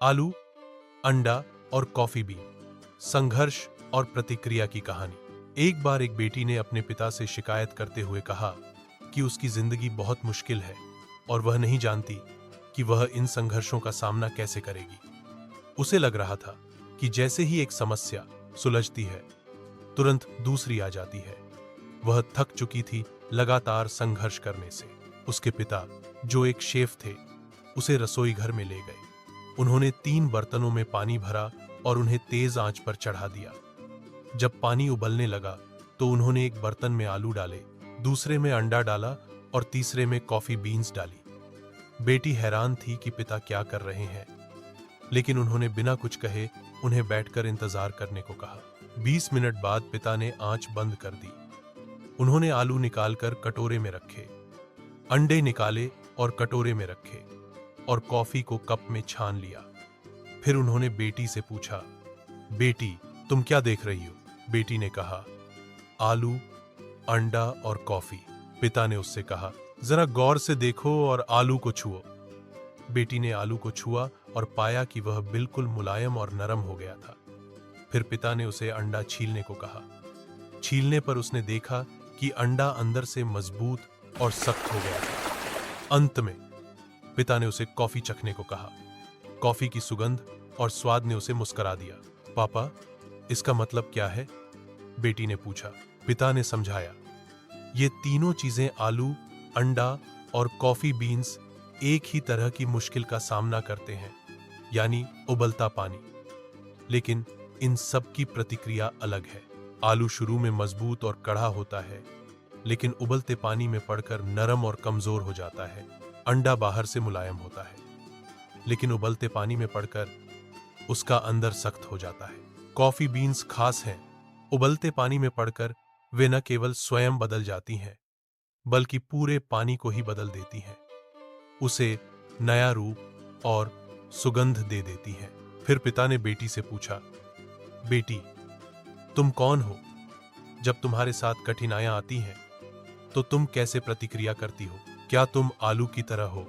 आलू, अंडा और कॉफी बीन, संघर्ष और प्रतिक्रिया की कहानी। एक बार एक बेटी ने अपने पिता से शिकायत करते हुए कहा कि उसकी जिंदगी बहुत मुश्किल है और वह नहीं जानती कि वह इन संघर्षों का सामना कैसे करेगी। उसे लग रहा था कि जैसे ही एक समस्या सुलझती है, तुरंत दूसरी आ जाती है। वह थक चुकी थी लगातार संघर्ष करने से। उसके पिता, जो एक शेफ थे, उसे रसोई घर में ले गए। उन्होंने 3 बर्तनों में पानी भरा और उन्हें तेज आंच पर चढ़ा दिया। जब पानी उबलने लगा तो उन्होंने एक बर्तन में आलू डाले, दूसरे में अंडा डाला और तीसरे में कॉफी बीन्स डाली। बेटी हैरान थी कि पिता क्या कर रहे हैं, लेकिन उन्होंने बिना कुछ कहे उन्हें बैठकर इंतजार करने को कहा। 20 मिनट बाद पिता ने आंच बंद कर दी। उन्होंने आलू निकालकर कटोरे में रखे, अंडे निकाले और कटोरे में रखे और कॉफी को कप में छान लिया। फिर उन्होंने बेटी से पूछा, बेटी, तुम क्या देख रही हो? बेटी ने कहा, आलू, अंडा और कॉफी। पिता ने उससे कहा, जरा गौर से देखो और आलू को छुओ। बेटी ने आलू को छुआ और पाया कि वह बिल्कुल मुलायम और नरम हो गया था। फिर पिता ने उसे अंडा छीलने को कहा। छीलने पर उसने देखा कि अंडा अंदर से मजबूत और सख्त हो गया था। अंत में पिता ने उसे कॉफी चखने को कहा। कॉफी की सुगंध और स्वाद ने उसे मुस्कुरा दिया। पापा, इसका मतलब क्या है? बेटी ने पूछा। पिता ने समझाया, ये तीनों चीजें आलू, अंडा और कॉफी बीन्स एक ही तरह की मुश्किल का सामना करते हैं, यानी उबलता पानी। लेकिन इन सब की प्रतिक्रिया अलग है। आलू शुरू में मजबूत और कड़ा होता है, लेकिन उबलते पानी में पड़कर नरम और कमजोर हो जाता है। अंडा बाहर से मुलायम होता है, लेकिन उबलते पानी में पड़कर उसका अंदर सख्त हो जाता है। कॉफी बीन्स खास हैं। उबलते पानी में पड़कर वे न केवल स्वयं बदल जाती हैं, बल्कि पूरे पानी को ही बदल देती हैं, उसे नया रूप और सुगंध दे देती हैं। फिर पिता ने बेटी से पूछा, बेटी, तुम कौन हो? जब तुम्हारे साथ कठिनाइयां आती हैं, तो तुम कैसे प्रतिक्रिया करती हो? क्या तुम आलू की तरह हो,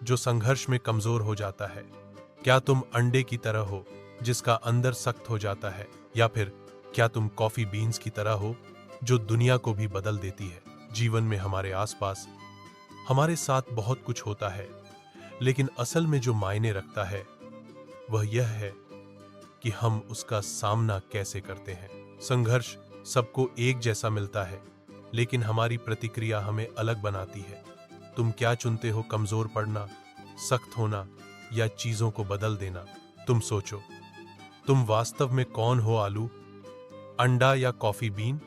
जो संघर्ष में कमजोर हो जाता है? क्या तुम अंडे की तरह हो, जिसका अंदर सख्त हो जाता है? या फिर क्या तुम कॉफी बीन्स की तरह हो, जो दुनिया को भी बदल देती है? जीवन में हमारे आसपास हमारे साथ बहुत कुछ होता है, लेकिन असल में जो मायने रखता है वह यह है कि हम उसका सामना कैसे करते हैं। संघर्ष सबको एक जैसा मिलता है, लेकिन हमारी प्रतिक्रिया हमें अलग बनाती है। तुम क्या चुनते हो, कमजोर पड़ना, सख्त होना या चीजों को बदल देना? तुम सोचो, तुम वास्तव में कौन हो? आलू, अंडा या कॉफी बीन?